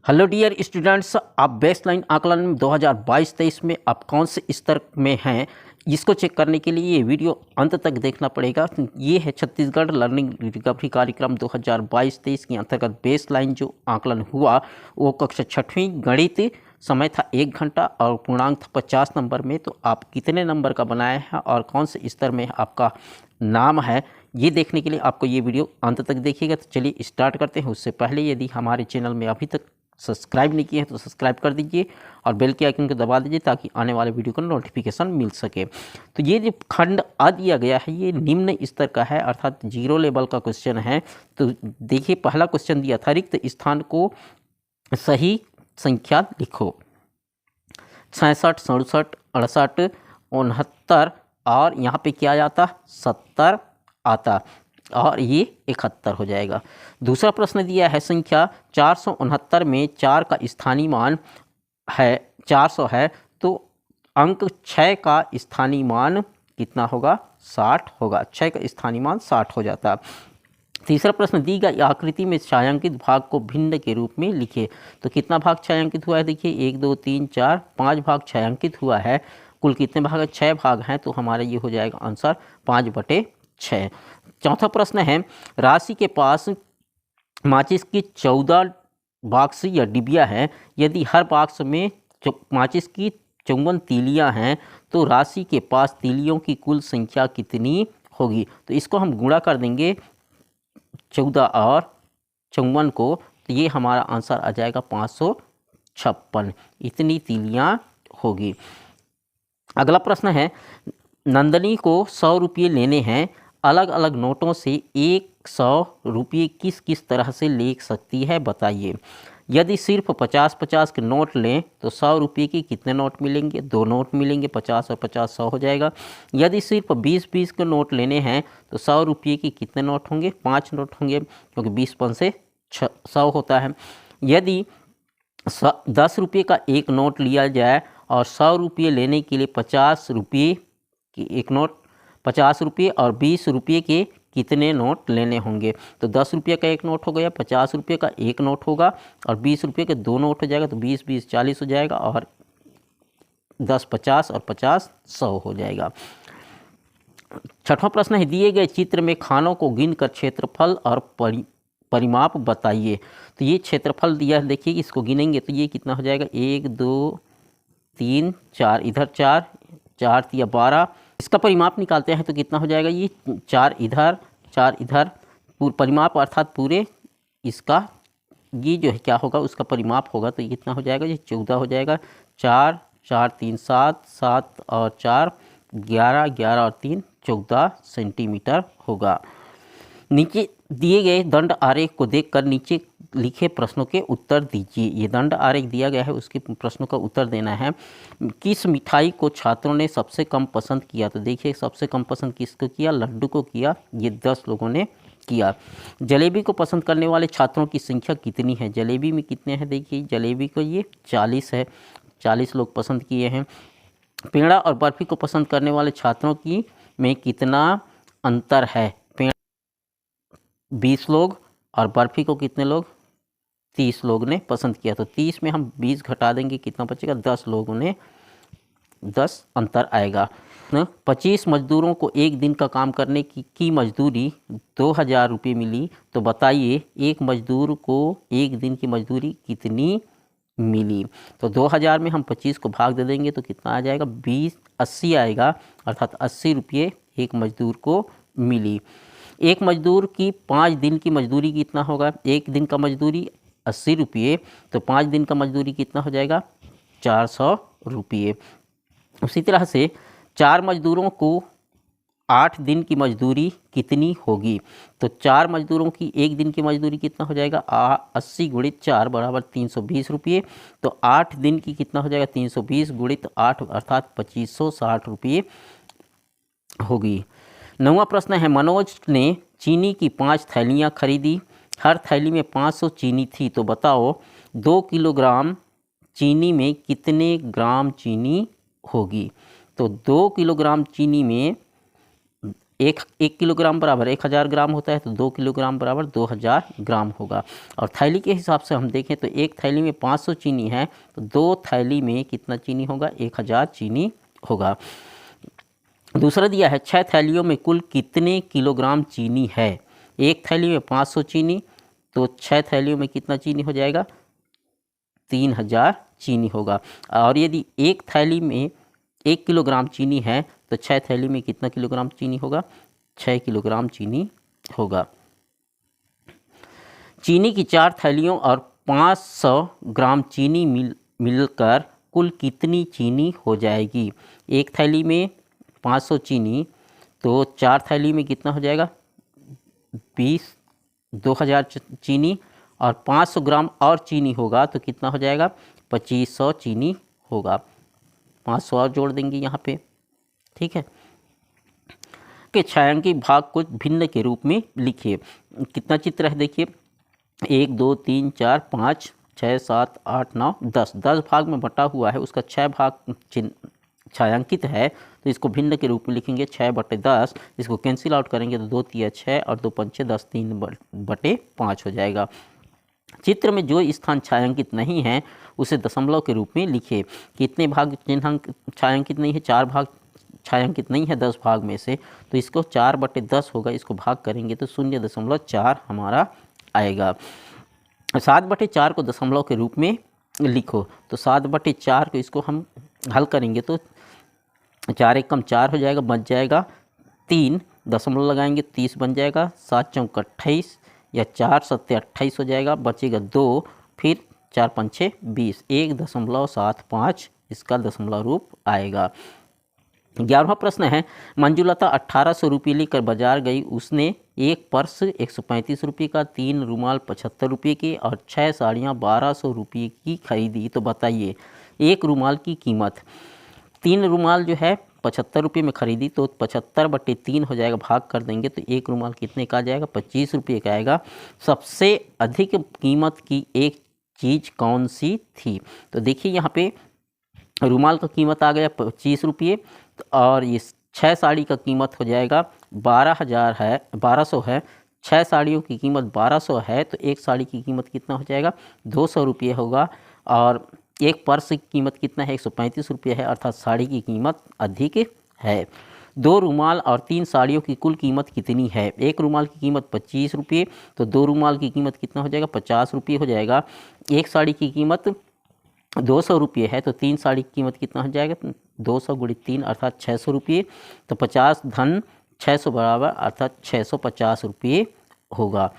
Hello dear students, आप baseline आकलन 2022-23 में आप कौन से स्तर में हैं, इसको चेक करने के लिए ये वीडियो अंत तक देखना पड़ेगा। ये है छत्तीसगढ़ लर्निंग रिकवरी कार्यक्रम 2022-23 के अंतर्गत बेसलाइन जो आकलन हुआ वो कक्षा 6वीं गणित, समय था 1 घंटा और पूर्णांक था 50 नंबर में। तो आप कितने नंबर का बनाए हैं और कौन से स्तर में आपका नाम है, ये देखने के लिए आपको ये वीडियो अंत तक देखिएगा। तो चलिए स्टार्ट करते हैं। उससे पहले यदि हमारे चैनल में अभी तक सब्सक्राइब नहीं किए हैं तो सब्सक्राइब कर दीजिए और बेल के आइकन को दबा दीजिए ताकि आने वाले वीडियो का नोटिफिकेशन मिल सके। तो ये जो खंड आ दिया गया है ये निम्न स्तर का है, अर्थात 0 लेवल का क्वेश्चन है। तो देखिए, पहला क्वेश्चन दिया था, रिक्त स्थान को सही संख्या लिखो। 66, 67, 68, 69 और यहाँ पे क्या आता, 70 आता और ये 71 हो जाएगा। दूसरा प्रश्न दिया है, संख्या 469 में 4 का स्थानीय मान है 400 है, तो अंक 6 का स्थानीय मान कितना होगा, 60 होगा। 6 का स्थानीय मान 60 हो जाता। तीसरा प्रश्न, दी गई आकृति में छायांकित भाग को भिन्न के रूप में लिखे। तो कितना भाग छायांकित हुआ है, देखिए 1 2 3 4 5 भाग छायांकित हुआ है। कुल कितने भाग है, 6 भाग हैं, तो हमारा ये हो जाएगा आंसर 5/6। चौथा प्रश्न है, राशि के पास माचिस की 14 बॉक्स या डिबिया है। यदि हर बॉक्स में माचिस की 54 तीलियां हैं तो राशि के पास तीलियों की कुल संख्या कितनी होगी। तो इसको हम गुणा कर देंगे 14 और 54 को, तो ये हमारा आंसर आ जाएगा 556। इतनी तीलियां होगी। अगला प्रश्न है, नंदनी को 100 रुपये लेने हैं। अलग अलग नोटों से 100 रुपये किस किस तरह से ले सकती है, बताइए। यदि सिर्फ 50-50 के नोट लें तो 100 रुपये के कितने नोट मिलेंगे, 2 नोट मिलेंगे। 50 और 50 100 हो जाएगा। यदि सिर्फ 20-20 के नोट लेने हैं तो 100 रुपये के कितने नोट होंगे, 5 नोट होंगे, क्योंकि 20 5 से 100 होता है। यदि 10 रुपये का एक नोट लिया जाए और 100 रुपये लेने के लिए 50 रुपये की एक नोट, 50 रुपये और 20 रुपये के कितने नोट लेने होंगे। तो 10 रुपये का एक नोट हो गया, 50 रुपये का एक नोट होगा और 20 रुपये के 2 नोट हो जाएगा। तो 20 20 40 हो जाएगा और 10 50 और 50 100 हो जाएगा। छठवां प्रश्न है, दिए गए चित्र में खानों को गिनकर क्षेत्रफल और परिमाप बताइए। तो ये क्षेत्रफल दिया है, देखिए इसको गिनेंगे तो ये कितना हो जाएगा, 1 2 3 4, इधर 4 4 3 12। इसका परिमाप निकालते हैं तो कितना हो जाएगा, ये 4 इधर 4 इधर, परिमाप अर्थात पूरे इसका ये जो है क्या होगा, उसका परिमाप होगा। तो ये कितना हो जाएगा, ये 14 हो जाएगा। 4 4 3 7 7 और 4 11 11 और 3 14 सेंटीमीटर होगा। नीचे दिए गए दंड आरेख को देखकर नीचे लिखे प्रश्नों के उत्तर दीजिए। ये दंड आरेख दिया गया है, उसके प्रश्नों का उत्तर देना है। किस मिठाई को छात्रों ने सबसे कम पसंद किया। तो देखिए सबसे कम पसंद किसको किया, लड्डू को किया, ये 10 लोगों ने किया। जलेबी को पसंद करने वाले छात्रों की संख्या कितनी है। जलेबी में कितने हैं, देखिए जलेबी को ये 40 है, 40 लोग पसंद किए हैं। पेड़ा और बर्फ़ी को पसंद करने वाले छात्रों की में कितना अंतर है। 20 लोग और बर्फ़ी को कितने लोग, 30 लोग ने पसंद किया। तो 30 में हम 20 घटा देंगे, कितना बचेगा, 10 लोगों ने, 10 अंतर आएगा। 25 मजदूरों को एक दिन का काम करने की मजदूरी 2000 रुपये मिली। तो बताइए एक मजदूर को एक दिन की मजदूरी कितनी मिली। तो 2000 में हम 25 को भाग दे देंगे तो कितना आ जाएगा, 80 आएगा, अर्थात 80 रुपये एक मजदूर को मिली। एक मजदूर की 5 दिन की मजदूरी कितना होगा, एक दिन का मजदूरी 80 रुपये, तो 5 दिन का मजदूरी कितना हो जाएगा, 400 रुपये। उसी तरह से 4 मजदूरों को 8 दिन की मजदूरी कितनी होगी। तो 4 मजदूरों की एक दिन की मजदूरी कितना हो जाएगा, 80 गुणित 4 बराबर 320 रुपये। तो 8 दिन की कितना हो जाएगा, 320 गुणित 8 अर्थात 2560 रुपये होगी। 9वां प्रश्न है, मनोज ने चीनी की 5 थैलियाँ खरीदी। हर थैली में 500 चीनी थी। तो बताओ 2 किलोग्राम चीनी में कितने ग्राम चीनी होगी। तो 2 किलोग्राम चीनी में एक किलोग्राम बराबर 1000 ग्राम होता है, तो 2 किलोग्राम बराबर 2000 ग्राम होगा। और थैली के हिसाब से हम देखें तो एक थैली में 500 चीनी है, तो 2 थैली में कितना चीनी होगा, 1000 चीनी होगा। दूसरा दिया है 6 थैलियों में कुल कितने किलोग्राम चीनी है। एक थैली में 500 चीनी, तो 6 थैलियों में कितना चीनी हो जाएगा, 3000 चीनी होगा। और यदि एक थैली में 1 किलोग्राम चीनी है, तो 6 थैली में कितना किलोग्राम चीनी होगा, 6 किलोग्राम चीनी होगा। चीनी की 4 थैलियों और 500 ग्राम चीनी मिलकर कुल कितनी चीनी हो जाएगी। एक थैली में 500 चीनी, तो 4 थैली में कितना हो जाएगा, 2000 चीनी, और 500 ग्राम और चीनी होगा तो कितना हो जाएगा, 2500 चीनी होगा। 500 और जोड़ देंगे यहाँ पे, ठीक है। के छायांकित भाग को भिन्न के रूप में लिखिए। कितना चित्र है देखिए, 1 2 3 4 5 6 7 8 9 10 10 भाग में बटा हुआ है, उसका 6 भाग छायांकित है, तो इसको भिन्न के रूप में लिखेंगे 6/10। इसको कैंसिल आउट करेंगे तो 2 तिया 6 और 2 पंचे 10, 3/5 हो जाएगा। चित्र में जो स्थान छायांकित नहीं है उसे दशमलव के रूप में लिखिए। कितने भाग चिन्हांकित छायांकित नहीं है, 4 भाग छायांकित नहीं है 10 भाग में से, तो इसको 4/10 होगा, इसको भाग करेंगे तो 0.4 हमारा आएगा। 7/4 को दशमलव के रूप में लिखो, तो 7/4 को इसको हम हल करेंगे तो 4 एकम 4 हो जाएगा, बच जाएगा 3, दशमलव लगाएंगे 30 बन जाएगा, 7 चौक 28 या 4 सत्ते 28 हो जाएगा, बचेगा 2, फिर 4 पंचे 20, 1.75 इसका दशमलव रूप आएगा। 11वां प्रश्न है, मंजुलता 1800 रुपये लेकर बाजार गई। उसने एक पर्स 135 रुपये का, 3 रुमाल 75 रुपये के और 6 साड़ियाँ 1200 रुपये की खरीदी। तो बताइए एक रुमाल की कीमत। 3 रुमाल जो है 75 रुपये में खरीदी, तो 75/3 हो जाएगा, भाग कर देंगे तो एक रुमाल कितने का आ जाएगा, 25 रुपये का आएगा। सबसे अधिक कीमत की एक चीज़ कौन सी थी। तो देखिए यहाँ पे रुमाल का कीमत आ गया 25 रुपये, और ये 6 साड़ी का कीमत हो जाएगा 1200 है। 6 साड़ियों की कीमत 1200 है, तो एक साड़ी की कीमत कितना हो जाएगा, 200 रुपये होगा। और एक पर्स की कीमत कितना है, 135 रुपये है, अर्थात साड़ी की कीमत अधिक है। 2 रुमाल और 3 साड़ियों की कुल कीमत कितनी है। एक रुमाल की कीमत 25 रुपये, तो 2 रुमाल की कीमत कितना हो जाएगा, 50 रुपये हो जाएगा। एक साड़ी की कीमत 200 रुपये है, तो 3 साड़ी की कीमत कितना हो जाएगा, 200 × 3 अर्थात 600 रुपये। तो 50 धन 600 बराबर अर्थात 650 रुपये होगा।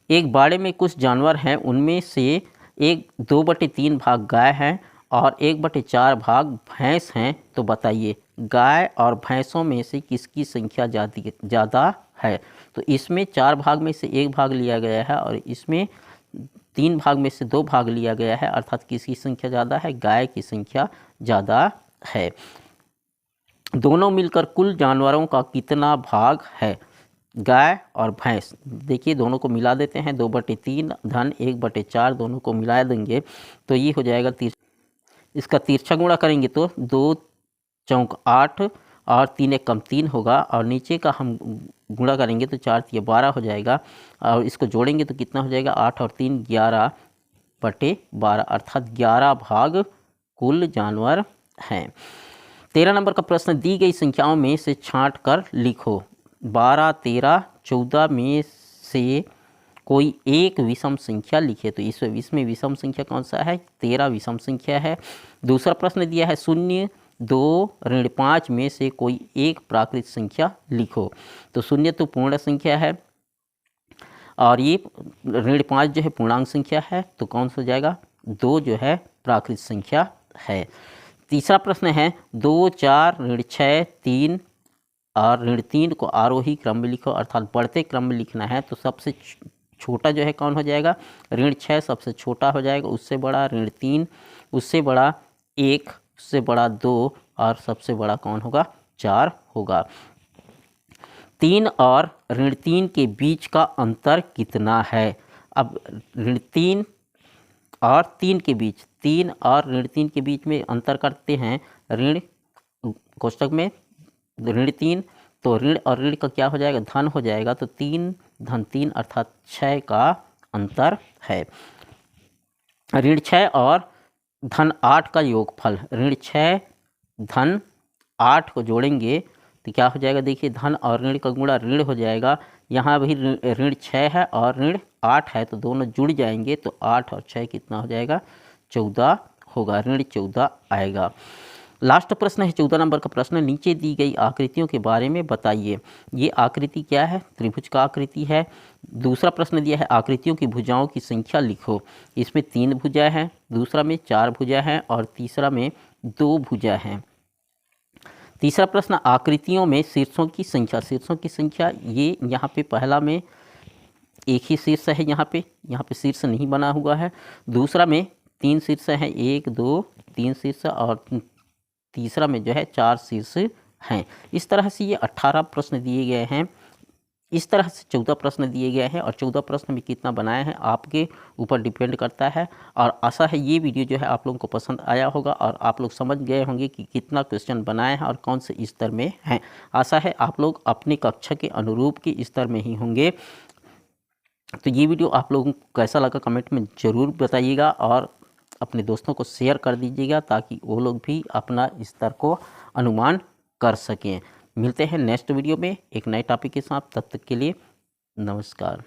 एक बाड़े में कुछ जानवर हैं, उनमें से 2/3 भाग गाय हैं और 1/4 भाग भैंस हैं। तो बताइए गाय और भैंसों में से किसकी संख्या ज़्यादा है। तो इसमें 4 भाग में से 1 भाग लिया गया है और इसमें 3 भाग में से 2 भाग लिया गया है, अर्थात किसकी संख्या ज़्यादा है, गाय की संख्या ज़्यादा है। दोनों मिलकर कुल जानवरों का कितना भाग है, गाय और भैंस। देखिए दोनों को मिला देते हैं, 2/3 धन 1/4 दोनों को मिला देंगे तो ये हो जाएगा इसका तिरछा गुणा करेंगे तो 2 चौक 8 और 3 एकम 3 होगा, और नीचे का हम गुणा करेंगे तो 4 तिया 12 हो जाएगा, और इसको जोड़ेंगे तो कितना हो जाएगा, 8 और 3 11/12 अर्थात 11 भाग कुल जानवर हैं। 13 नंबर का प्रश्न, दी गई संख्याओं में से छांट कर लिखो। 12, 13, 14 में से कोई एक विषम संख्या लिखे। तो इसमें विषम संख्या कौन सा है, 13 विषम संख्या है। दूसरा प्रश्न दिया है 0, 2, ऋण 5 में से कोई एक प्राकृत संख्या लिखो। तो 0 तो पूर्ण संख्या है और ये ऋण 5 जो है पूर्णांक संख्या है, तो कौन सा हो जाएगा, 2 जो है प्राकृत संख्या है। तीसरा प्रश्न है 2, 4, ऋण 6, 3 और ऋण 3 को आरोही क्रम में लिखो, अर्थात बढ़ते क्रम में लिखना है। तो सबसे छोटा जो है कौन हो जाएगा, ऋण 6 सबसे छोटा हो जाएगा, उससे बड़ा ऋण 3, उससे बड़ा 1, उससे बड़ा 2 और सबसे बड़ा कौन होगा, 4 होगा। 3 और ऋण 3 के बीच का अंतर कितना है। अब ऋण 3 और 3 के बीच, 3 और ऋण 3 के बीच में अंतर करते हैं। ऋण कोष्टक में ऋण 3 तो ऋण और ऋण का क्या हो जाएगा, धन हो जाएगा। तो 3 धन 3 अर्थात 6 का अंतर है। ऋण 6 और धन 8 का योगफल, ऋण 6 धन 8 को जोड़ेंगे तो क्या हो जाएगा, देखिए धन और ऋण का गुणा ऋण हो जाएगा। यहाँ भी ऋण 6 है और ऋण 8 है, तो दोनों जुड़ जाएंगे तो 8 और 6 कितना हो जाएगा, 14 होगा, ऋण 14 आएगा। लास्ट प्रश्न है 14 नंबर का प्रश्न, नीचे दी गई आकृतियों के बारे में बताइए। ये आकृति क्या है, त्रिभुज का आकृति है। दूसरा प्रश्न दिया है आकृतियों की भुजाओं की संख्या लिखो। इसमें 3 भुजा हैं, दूसरा में 4 भुजा हैं और तीसरा में 2 भुजा हैं। तीसरा प्रश्न आकृतियों में शीर्षों की संख्या, शीर्षों की संख्या ये यहाँ पे पहला में एक ही शीर्ष है, यहाँ पे शीर्ष नहीं बना हुआ है। दूसरा में 3 शीर्ष हैं, 1 2 3 शीर्ष, और तीसरा में जो है 4 शीर्ष हैं। इस तरह से ये 18 प्रश्न दिए गए हैं। इस तरह से 14 प्रश्न दिए गए हैं और 14 प्रश्न में कितना बनाए हैं आपके ऊपर डिपेंड करता है। और आशा है ये वीडियो जो है आप लोगों को पसंद आया होगा और आप लोग समझ गए होंगे कि कितना क्वेश्चन बनाए हैं और कौन से स्तर में हैं। आशा है आप लोग अपनी कक्षा के अनुरूप के स्तर में ही होंगे। तो ये वीडियो आप लोगों को कैसा लगा कमेंट में ज़रूर बताइएगा और अपने दोस्तों को शेयर कर दीजिएगा ताकि वो लोग भी अपना स्तर को अनुमान कर सकें। मिलते हैं नेक्स्ट वीडियो में एक नए टॉपिक के साथ, तब तक के लिए नमस्कार।